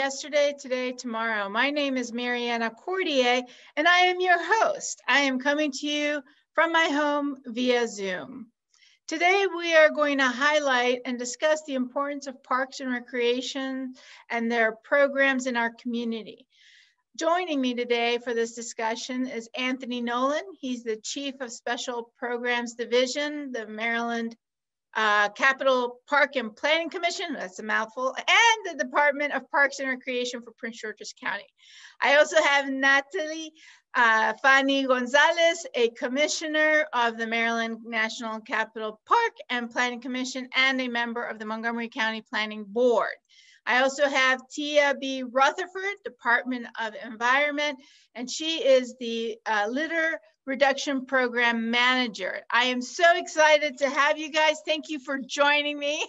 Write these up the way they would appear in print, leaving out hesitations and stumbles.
yesterday, today, tomorrow. My name is Mariana Cordier, and I am your host. I am coming to you from my home via Zoom. Today, we are going to highlight and discuss the importance of parks and recreation and their programs in our community. Joining me today for this discussion is Anthony Nolan. He's the Chief of Special Programs Division, the Maryland Capital Park and Planning Commission, that's a mouthful, and the Department of Parks and Recreation for Prince George's County. I also have Natali Fani-Gonzales, a commissioner of the Maryland National Capital Park and Planning Commission and a member of the Montgomery County Planning Board. I also have Tiaa B. Rutherford, Department of Environment, and she is the Litter Reduction Program Manager. I am so excited to have you guys. Thank you for joining me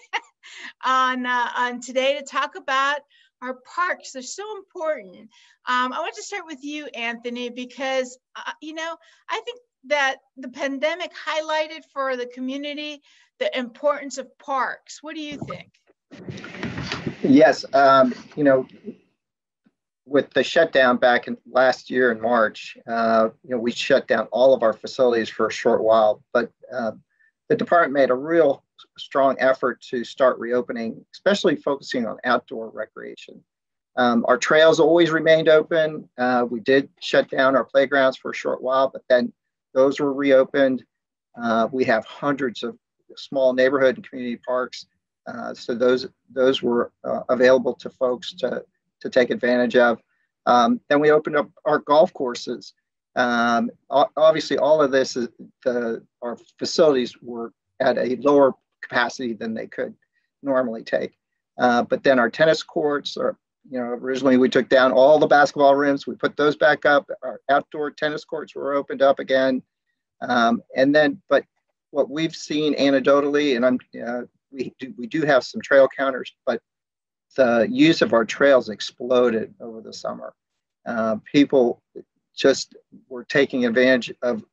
on today to talk about our parks. They're so important. I want to start with you, Anthony, because, I think that the pandemic highlighted for the community the importance of parks. What do you think? Yes, with the shutdown back in last year in March, we shut down all of our facilities for a short while, but the department made a real strong effort to start reopening, especially focusing on outdoor recreation. Our trails always remained open. We did shut down our playgrounds for a short while, but then those were reopened. We have hundreds of small neighborhood and community parks. So those were available to folks to take advantage of. Then we opened up our golf courses. Obviously, all of this our facilities were at a lower capacity than they could normally take. But then our tennis courts originally we took down all the basketball rims. We put those back up. Our outdoor tennis courts were opened up again. But what we've seen anecdotally, and we do have some trail counters, but the use of our trails exploded over the summer. People just were taking advantage of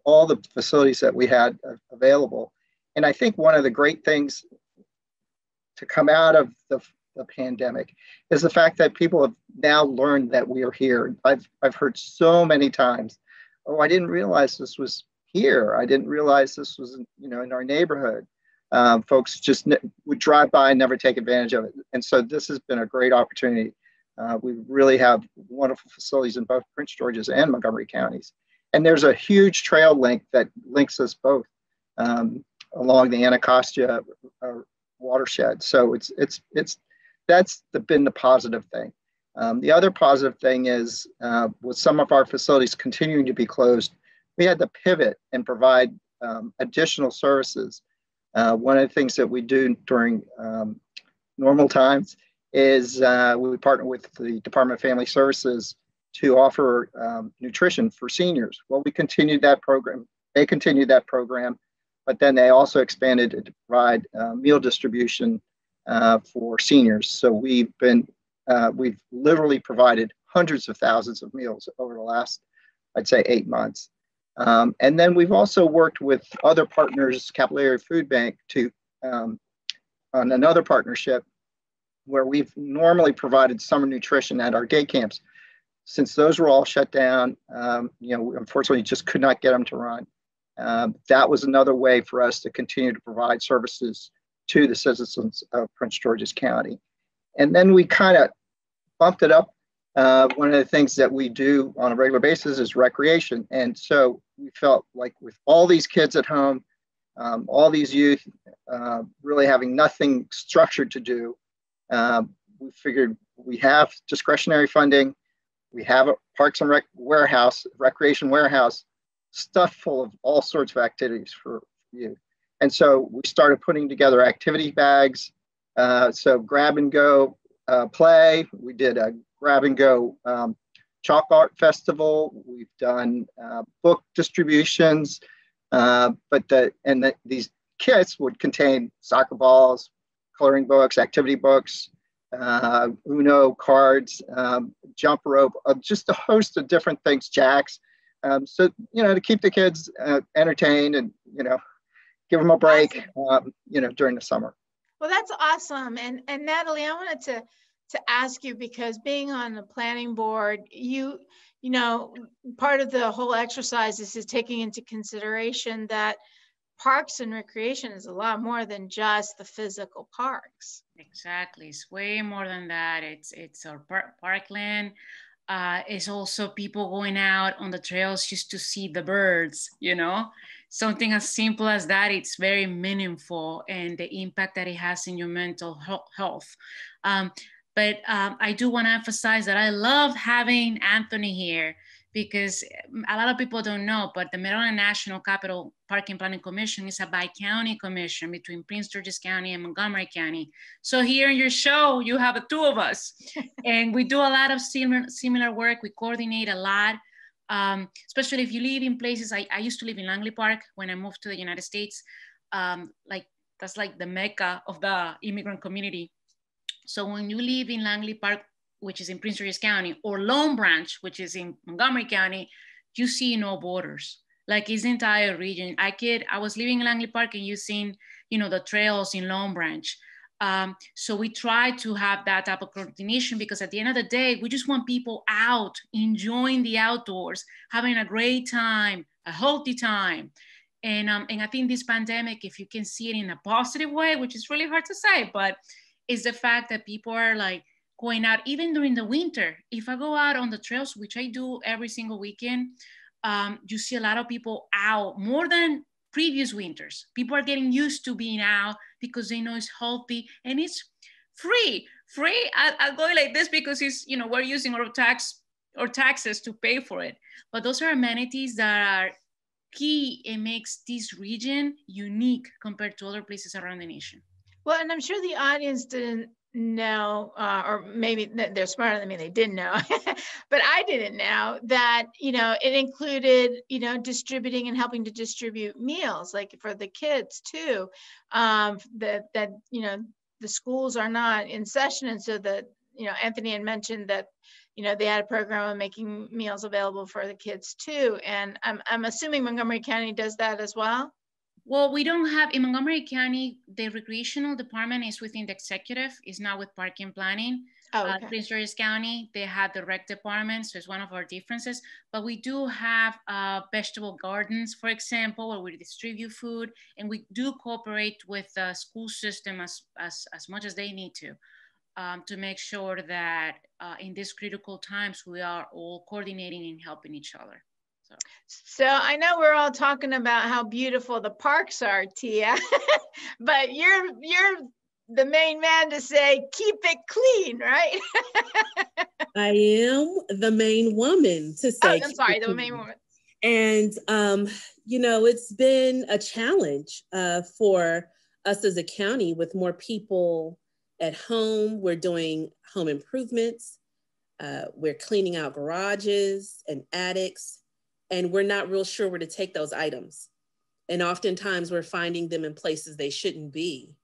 all the facilities that we had available. And I think one of the great things to come out of the pandemic is the fact that people have now learned that we are here. I've heard so many times, oh, I didn't realize this was here. I didn't realize this was in our neighborhood. Folks just would drive by and never take advantage of it. And so this has been a great opportunity. We really have wonderful facilities in both Prince George's and Montgomery counties. And there's a huge trail link that links us both along the Anacostia watershed. So that's been the positive thing. The other positive thing is with some of our facilities continuing to be closed, we had to pivot and provide additional services. One of the things that we do during normal times is we partner with the Department of Family Services to offer nutrition for seniors. Well, we continued that program. They continued that program, but then they also expanded it to provide meal distribution for seniors. So we've literally provided hundreds of thousands of meals over the last, I'd say, 8 months. And then we've also worked with other partners, Capital Area Food Bank, on another partnership where we've normally provided summer nutrition at our day camps. Since those were all shut down, unfortunately just could not get them to run. That was another way for us to continue to provide services to the citizens of Prince George's County. And then we kind of bumped it up. One of the things that we do on a regular basis is recreation. And so we felt like with all these kids at home, all these youth really having nothing structured to do, we figured we have discretionary funding. We have a Parks and Rec recreation warehouse stuffed full of all sorts of activities for youth. And so we started putting together activity bags. So grab and go play. We did a grab and go chalk art festival. We've done book distributions, these kits would contain soccer balls, coloring books, activity books, Uno cards, jump rope, just a host of different things, jacks. So to keep the kids entertained and give them a break, during the summer. Well, that's awesome. And Natali, I wanted to ask you, because being on the planning board, you know, part of the whole exercise is taking into consideration that parks and recreation is a lot more than just the physical parks. Exactly, it's way more than that. It's our parkland. It's also people going out on the trails just to see the birds, you know, something as simple as that. It's very meaningful, and the impact that it has in your mental health. But I do want to emphasize that I love having Anthony here, because a lot of people don't know, but the Maryland National Capital Park and Planning Commission is a bi-county commission between Prince George's County and Montgomery County. So here in your show, you have the two of us, and we do a lot of similar work. We coordinate a lot, especially if you live in places. I used to live in Langley Park when I moved to the United States. That's like the mecca of the immigrant community. So when you live in Langley Park, which is in Prince George's County, or Lone Branch, which is in Montgomery County, you see no borders. Like, it's the entire region. I was living in Langley Park, and you seen, you know, the trails in Lone Branch. So we try to have that type of coordination, because at the end of the day, we just want people out, enjoying the outdoors, having a great time, a healthy time. And I think this pandemic, if you can see it in a positive way, which is really hard to say, but is the fact that people are like going out, even during the winter. If I go out on the trails, which I do every single weekend, you see a lot of people out more than previous winters. People are getting used to being out because they know it's healthy and it's free. I'll go like this because it's, you know, we're using our taxes to pay for it. But those are amenities that are key and makes this region unique compared to other places around the nation. Well, and I'm sure the audience didn't know, or maybe they're smarter than me, they didn't know, but I didn't know that, you know, it included, you know, distributing and helping to distribute meals, like for the kids too, that, you know, the schools are not in session. And so that, you know, Anthony had mentioned that, you know, they had a program of making meals available for the kids too. And I'm assuming Montgomery County does that as well. Well, we don't have, in Montgomery County, the recreational department is within the executive, is not with park and planning. Oh, okay. Prince George's County, they have the rec department, so it's one of our differences. But we do have vegetable gardens, for example, where we distribute food, and we do cooperate with the school system as much as they need to make sure that in these critical times, we are all coordinating and helping each other. So I know we're all talking about how beautiful the parks are, Tiaa, but you're the main man to say, keep it clean, right? I am the main woman to say. Oh, I'm sorry, the main woman. And, you know, it's been a challenge for us as a county with more people at home. We're doing home improvements. We're cleaning out garages and attics. And we're not real sure where to take those items. And oftentimes we're finding them in places they shouldn't be.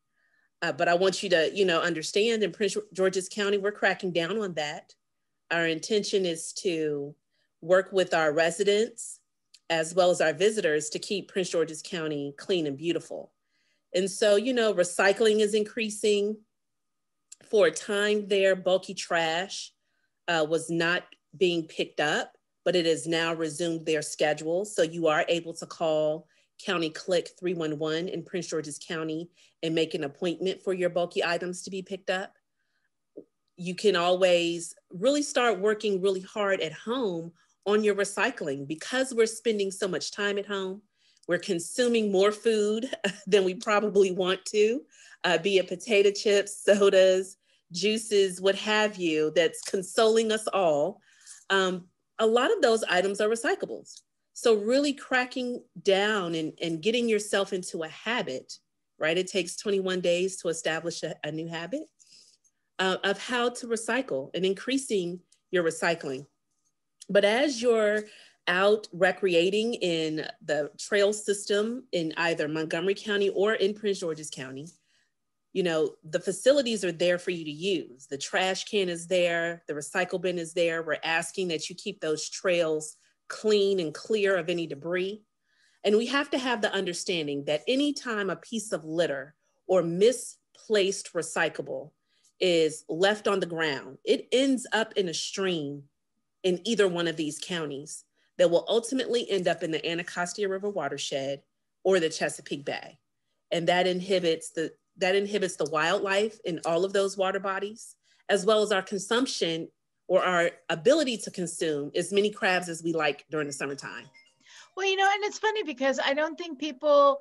But I want you to, you know, understand in Prince George's County, we're cracking down on that. Our intention is to work with our residents as well as our visitors to keep Prince George's County clean and beautiful. And so, you know, recycling is increasing. For a time there, bulky trash was not being picked up, but it has now resumed their schedule. So you are able to call County Click 311 in Prince George's County and make an appointment for your bulky items to be picked up. You can always really start working really hard at home on your recycling. Because we're spending so much time at home, we're consuming more food than we probably want to, be it potato chips, sodas, juices, what have you, that's consoling us all. A lot of those items are recyclables. So really cracking down and getting yourself into a habit, right? It takes 21 days to establish a new habit of how to recycle and increasing your recycling. But as you're out recreating in the trail system in either Montgomery County or in Prince George's County, you know, the facilities are there for you to use. The trash can is there, the recycle bin is there. We're asking that you keep those trails clean and clear of any debris. And we have to have the understanding that anytime a piece of litter or misplaced recyclable is left on the ground, it ends up in a stream in either one of these counties that will ultimately end up in the Anacostia River watershed or the Chesapeake Bay. And that inhibits the wildlife in all of those water bodies, as well as our consumption or our ability to consume as many crabs as we like during the summertime. Well, and it's funny because I don't think people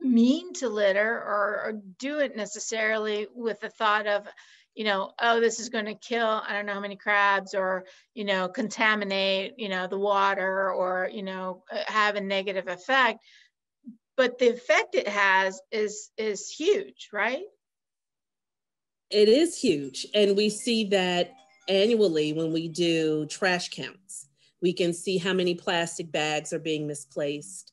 mean to litter or do it necessarily with the thought of, oh, this is going to kill, I don't know how many crabs, or, contaminate, the water, or, have a negative effect. But the effect it has is huge, right? It is huge. And we see that annually when we do trash counts. We can see how many plastic bags are being misplaced,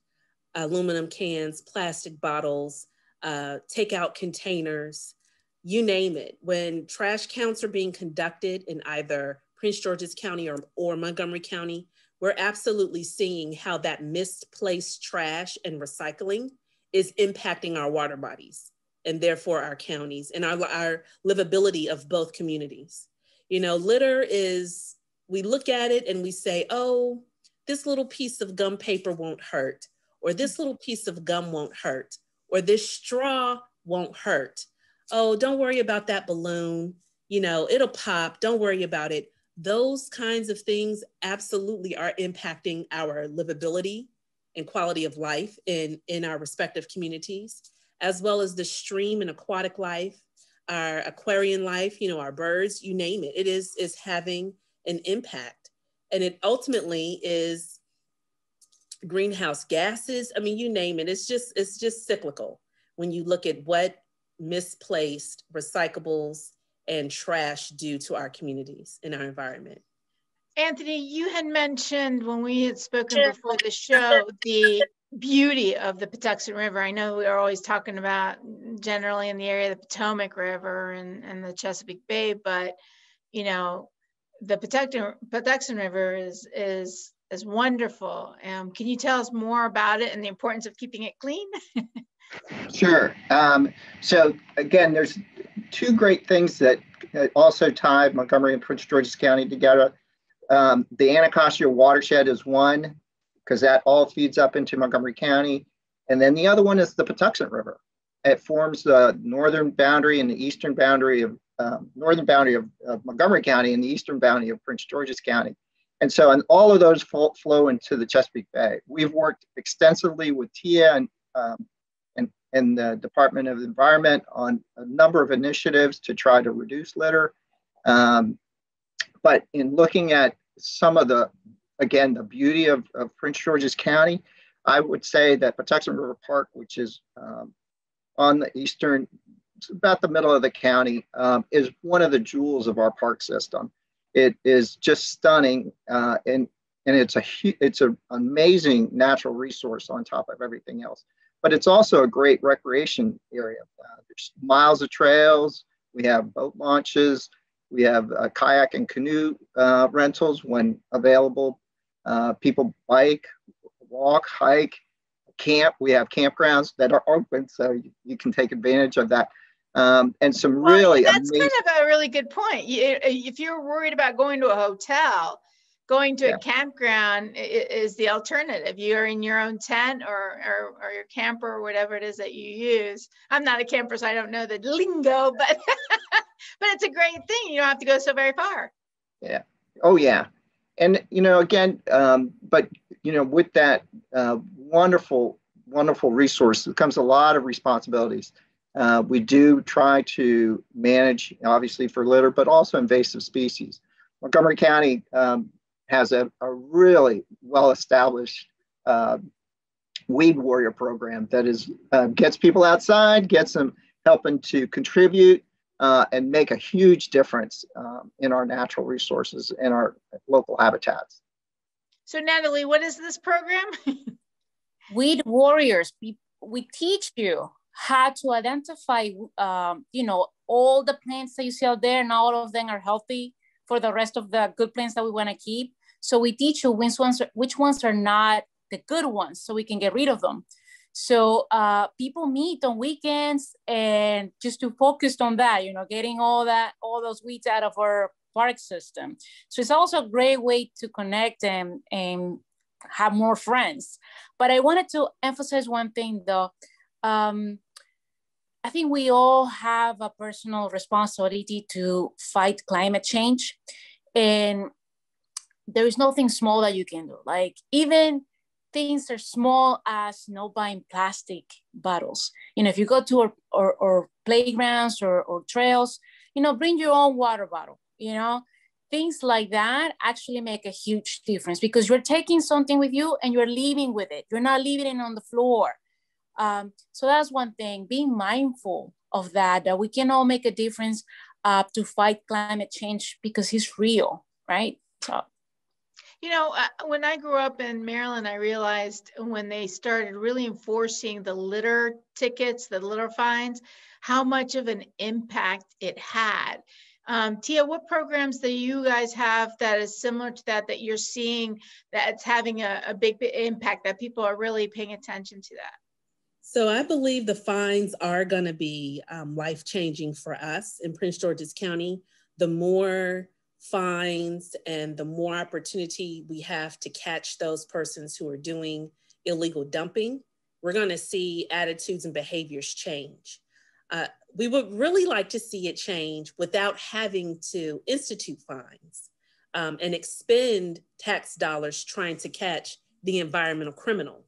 aluminum cans, plastic bottles, takeout containers, you name it. When trash counts are being conducted in either Prince George's County or Montgomery County, we're absolutely seeing how that misplaced trash and recycling is impacting our water bodies and therefore our counties and our livability of both communities. Litter is, we look at it and we say, oh, this little piece of gum paper won't hurt, or this little piece of gum won't hurt, or this straw won't hurt. Oh, don't worry about that balloon. It'll pop, don't worry about it. Those kinds of things absolutely are impacting our livability and quality of life in our respective communities, as well as the stream and aquatic life, our aquarian life, our birds, you name it. It is having an impact. And it ultimately is greenhouse gases. I mean, you name it. It's just cyclical when you look at what misplaced recyclables and trash do to our communities and our environment. Anthony, you had mentioned when we had spoken before the show, the beauty of the Patuxent River. I know we are always talking about generally in the area of the Potomac River and the Chesapeake Bay, but the Patuxent River is wonderful. Can you tell us more about it and the importance of keeping it clean? Sure. So again, there's two great things that also tie Montgomery and Prince George's County together. The Anacostia watershed is one, because that all feeds up into Montgomery County. And then the other one is the Patuxent River. It forms the northern boundary and the eastern boundary of Montgomery County and the eastern boundary of Prince George's County. And so, and all of those flow into the Chesapeake Bay. We've worked extensively with Tiaa and the Department of the Environment on a number of initiatives to try to reduce litter. But in looking at some of the beauty of Prince George's County, I would say that Patuxent River Park, which is on the eastern, it's about the middle of the county, is one of the jewels of our park system. It is just stunning, and it's an amazing natural resource on top of everything else. But it's also a great recreation area. There's miles of trails. We have boat launches. We have kayak and canoe rentals when available. People bike, walk, hike, camp. We have campgrounds that are open, so you can take advantage of that. And some really that's amazing. Kind of a really good point. If you're worried about going to a hotel, going to a campground is the alternative. You're in your own tent or your camper or whatever it is that you use. I'm not a camper, so I don't know the lingo, but but it's a great thing. You don't have to go so very far. Yeah. Oh, yeah. And, again, but, with that wonderful resource comes a lot of responsibilities. We do try to manage, obviously, for litter, but also invasive species. Montgomery County has a really well-established weed warrior program that is gets people outside, gets them helping to contribute and make a huge difference in our natural resources and our local habitats. So Natali, what is this program? Weed warriors. We teach you how to identify, all the plants that you see out there, and all of them are healthy for the rest of the good plants that we want to keep. So we teach you which ones are not the good ones, so we can get rid of them. So people meet on weekends and just to focus on that, you know, getting all those weeds out of our park system. So it's also a great way to connect and have more friends. But I wanted to emphasize one thing though. I think we all have a personal responsibility to fight climate change. And there is nothing small that you can do. Like even things as small as not buying plastic bottles. You know, if you go to our playgrounds or trails, you know, bring your own water bottle, you know, things like that actually make a huge difference because you're taking something with you and you're leaving with it. You're not leaving it on the floor. So that's one thing, being mindful of that we can all make a difference to fight climate change because it's real, right? So. You know, when I grew up in Maryland, I realized when they started really enforcing the litter tickets, the litter fines, how much of an impact it had. Tiaa, what programs do you guys have that is similar to that you're seeing that's having a big impact, that people are really paying attention to that? So I believe the fines are going to be life-changing for us in Prince George's County. The more fines and the more opportunity we have to catch those persons who are doing illegal dumping, we're going to see attitudes and behaviors change. We would really like to see it change without having to institute fines and expend tax dollars trying to catch the environmental criminal.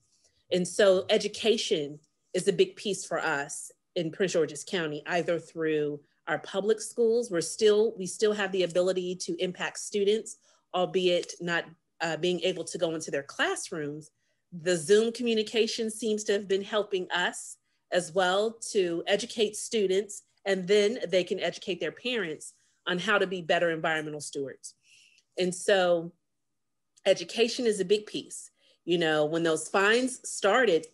And so education is a big piece for us in Prince George's County, either through our public schools. We still have the ability to impact students, albeit not being able to go into their classrooms. The Zoom communication seems to have been helping us as well to educate students, and then they can educate their parents on how to be better environmental stewards. And so education is a big piece. You know, when those fines started,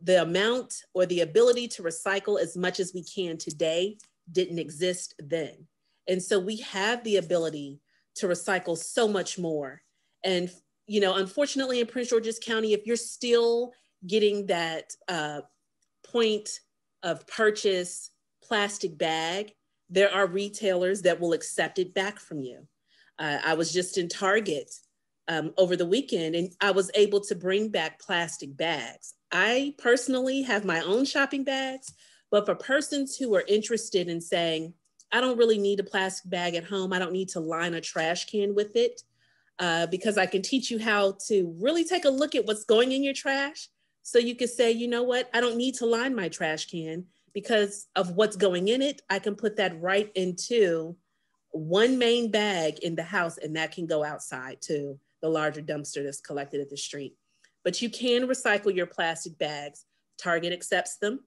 the amount or the ability to recycle as much as we can today didn't exist then. And so we have the ability to recycle so much more. And, you know, unfortunately in Prince George's County, if you're still getting that point of purchase plastic bag, there are retailers that will accept it back from you. I was just in Target over the weekend and I was able to bring back plastic bags. I personally have my own shopping bags, but for persons who are interested in saying, I don't really need a plastic bag at home, I don't need to line a trash can with it, because I can teach you how to really take a look at what's going in your trash. So you can say, you know what, I don't need to line my trash can because of what's going in it. I can put that right into one main bag in the house and that can go outside to the larger dumpster that's collected at the street. But you can recycle your plastic bags. Target accepts them.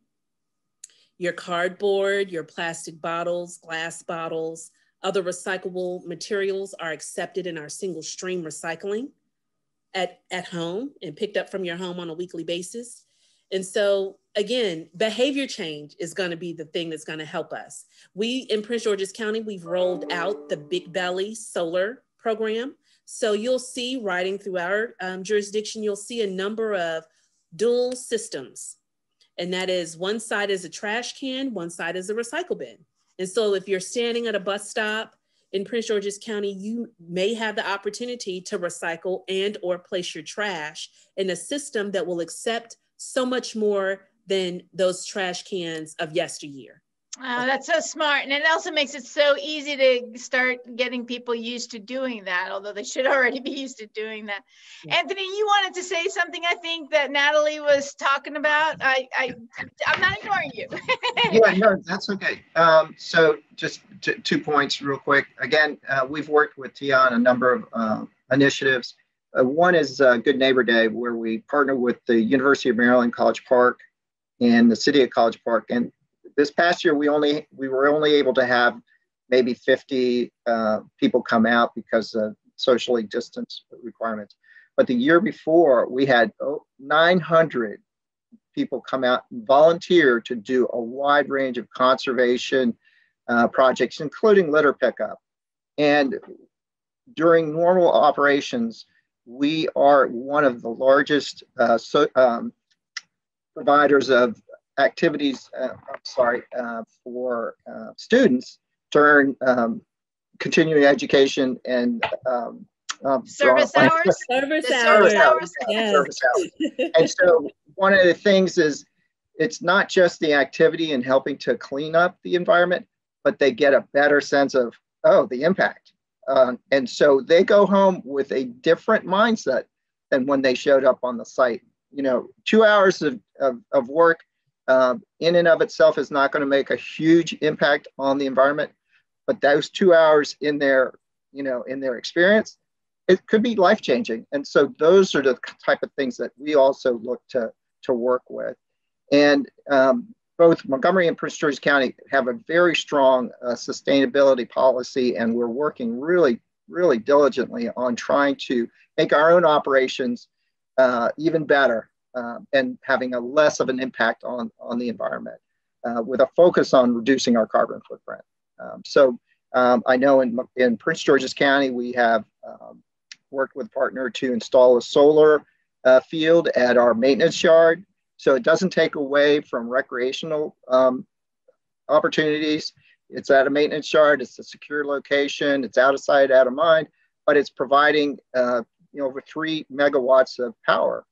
Your cardboard, your plastic bottles, glass bottles, other recyclable materials are accepted in our single stream recycling at home and picked up from your home on a weekly basis. And so again, behavior change is going to be the thing that's going to help us. We in Prince George's County, we've rolled out the Big Belly Solar program. So you'll see riding through our jurisdiction, you'll see a number of dual systems. And that is one side is a trash can, one side is a recycle bin. And so if you're standing at a bus stop in Prince George's County, you may have the opportunity to recycle and or place your trash in a system that will accept so much more than those trash cans of yesteryear. Oh, that's so smart. And it also makes it so easy to start getting people used to doing that, although they should already be used to doing that. Yeah. Anthony, you wanted to say something, I think, that Natali was talking about. I'm not ignoring you. Yeah, no, that's okay. So just 2 points real quick. Again, we've worked with Tiaa on a number of initiatives. One is Good Neighbor Day, where we partner with the University of Maryland College Park and the City of College Park. And this past year, we were only able to have maybe 50 people come out because of socially distance requirements. But the year before, we had 900 people come out and volunteer to do a wide range of conservation projects, including litter pickup. And during normal operations, we are one of the largest providers of activities, for students to earn continuing education and Service hours? Service Service hours. hours. Yes. Service hours. And so one of the things is it's not just the activity and helping to clean up the environment, but they get a better sense of, the impact. And so they go home with a different mindset than when they showed up on the site. 2 hours of work in and of itself is not going to make a huge impact on the environment, but those 2 hours in their experience, it could be life-changing. And so those are the type of things that we also look to work with. And both Montgomery and Prince George's County have a very strong sustainability policy, and we're working really, really diligently on trying to make our own operations even better and having a less of an impact on the environment with a focus on reducing our carbon footprint. I know in Prince George's County, we have worked with a partner to install a solar field at our maintenance yard. So it doesn't take away from recreational opportunities. It's at a maintenance yard. It's a secure location. It's out of sight, out of mind, but it's providing over 3 megawatts of power,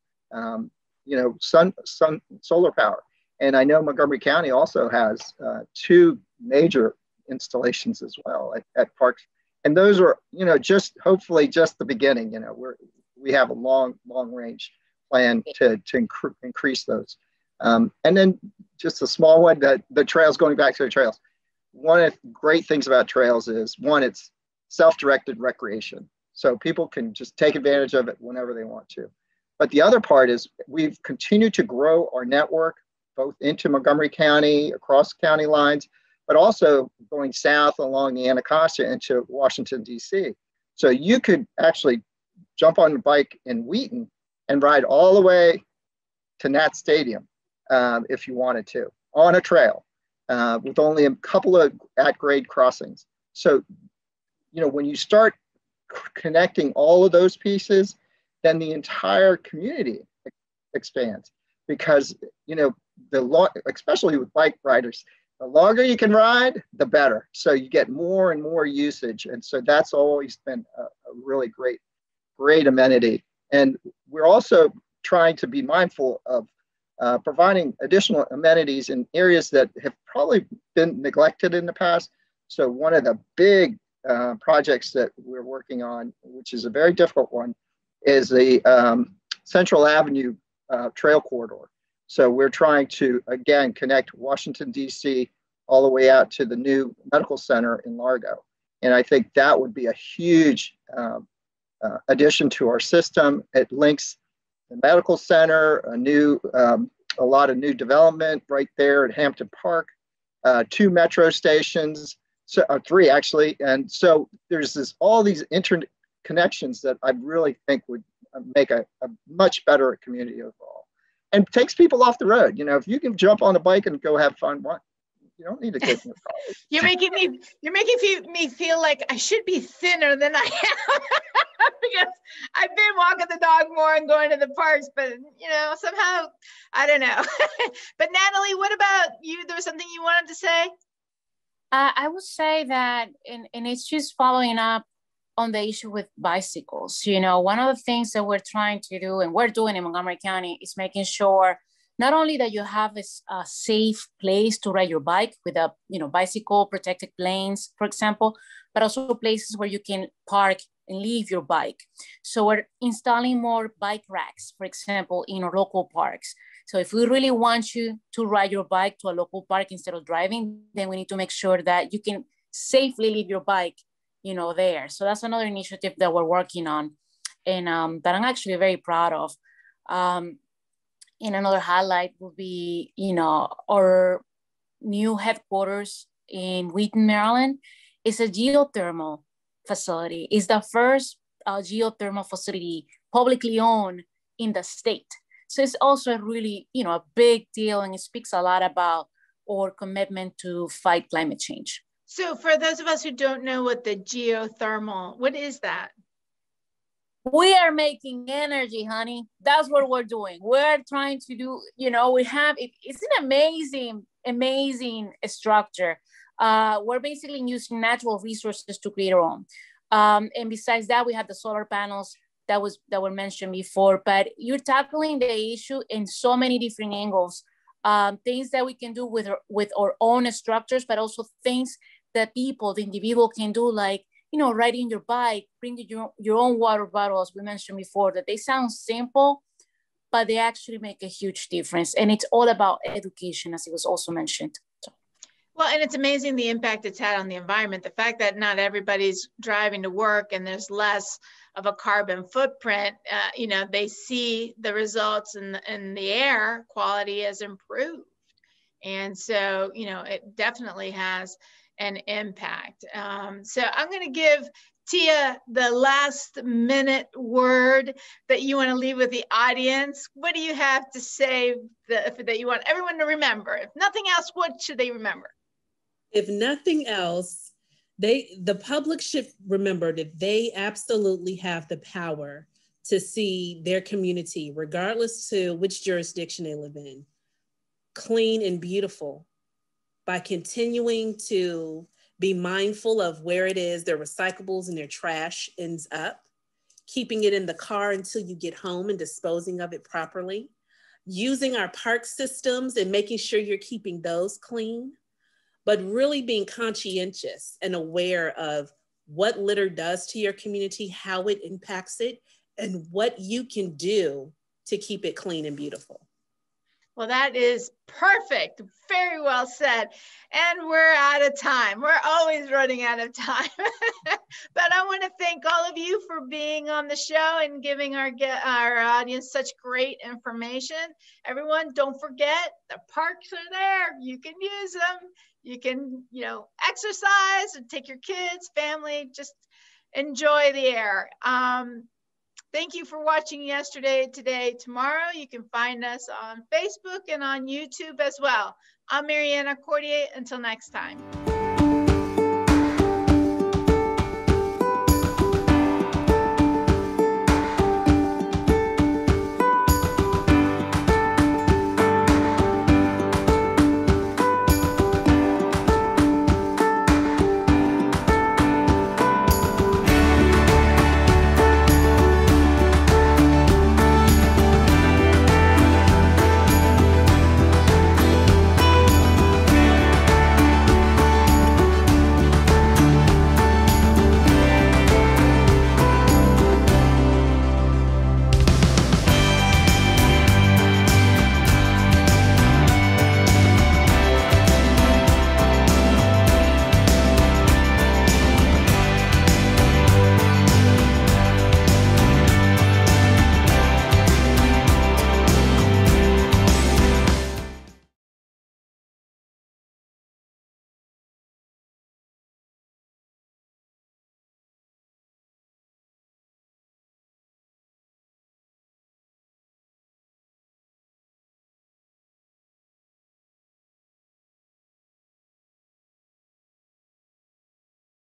solar power. And I know Montgomery County also has 2 major installations as well at parks. And those are, just hopefully just the beginning. We have a long range plan to increase those. And then just a small one, the trails, going back to the trails. One of the great things about trails is, one, it's self-directed recreation. So people can just take advantage of it whenever they want to. But the other part is we've continued to grow our network, both into Montgomery County, across county lines, but also going south along the Anacostia into Washington, D.C. So you could actually jump on a bike in Wheaton and ride all the way to Nat Stadium if you wanted to, on a trail with only a couple of at-grade crossings. So, when you start connecting all of those pieces, then the entire community expands because, especially with bike riders, the longer you can ride, the better. So you get more and more usage. And so that's always been a really great amenity. And we're also trying to be mindful of providing additional amenities in areas that have probably been neglected in the past. So one of the big projects that we're working on, which is a very difficult one, is the Central Avenue Trail Corridor. So we're trying to, again, connect Washington, D.C. all the way out to the new medical center in Largo. And I think that would be a huge addition to our system. It links the medical center, a lot of new development right there at Hampton Park, 2 metro stations, 3 actually. And so there's all these interconnections that I really think would make a much better community overall. And takes people off the road. If you can jump on a bike and go have fun, you don't need to take your car. You're making me feel like I should be thinner than I am because I've been walking the dog more and going to the parks, but somehow I don't know. But Natali, what about you? There was something you wanted to say? I would say that, and it's just following up on the issue with bicycles. One of the things that we're trying to do, and we're doing in Montgomery County, is making sure not only that you have a safe place to ride your bike with a bicycle protected lanes, for example, but also places where you can park and leave your bike. So we're installing more bike racks, for example, in our local parks. So if we really want you to ride your bike to a local park instead of driving, then we need to make sure that you can safely leave your bike there. So that's another initiative that we're working on and that I'm actually very proud of. And another highlight would be, our new headquarters in Wheaton, Maryland is a geothermal facility. It's the first geothermal facility publicly owned in the state. So it's also really, a big deal, and it speaks a lot about our commitment to fight climate change. So for those of us who don't know what is that? We are making energy, honey. That's what we're doing. We're trying to do, you know, we have, it's an amazing structure. We're basically using natural resources to create our own. And besides that, we have the solar panels that were mentioned before, but you're tackling the issue in so many different angles. Things that we can do with our own structures, but also things that people, the individual can do, like, you know, riding your bike, bringing your own water bottle, as we mentioned before, that they sound simple, but they actually make a huge difference. And it's all about education, as it was also mentioned. Well, and it's amazing the impact it's had on the environment. The fact that not everybody's driving to work and there's less of a carbon footprint, you know, they see the results in the air quality has improved. And so, you know, it definitely has an impact. So I'm going to give Tiaa the last minute word that you want to leave with the audience. What do you have to say that you want everyone to remember? If nothing else, what should they remember? If nothing else, the public should remember that they absolutely have the power to see their community, regardless to which jurisdiction they live in, clean and beautiful, by continuing to be mindful of where it is their recyclables and their trash ends up, keeping it in the car until you get home and disposing of it properly, using our park systems and making sure you're keeping those clean, but really being conscientious and aware of what litter does to your community, how it impacts it, and what you can do to keep it clean and beautiful. Well, that is perfect. Very well said. And we're out of time. We're always running out of time. But I want to thank all of you for being on the show and giving our audience such great information. Everyone, don't forget, the parks are there. You can use them. You can, you know, exercise and take your kids, family, just enjoy the air. Thank you for watching Yesterday, Today, Tomorrow. You can find us on Facebook and on YouTube as well. I'm Mariana Cordier. Until next time.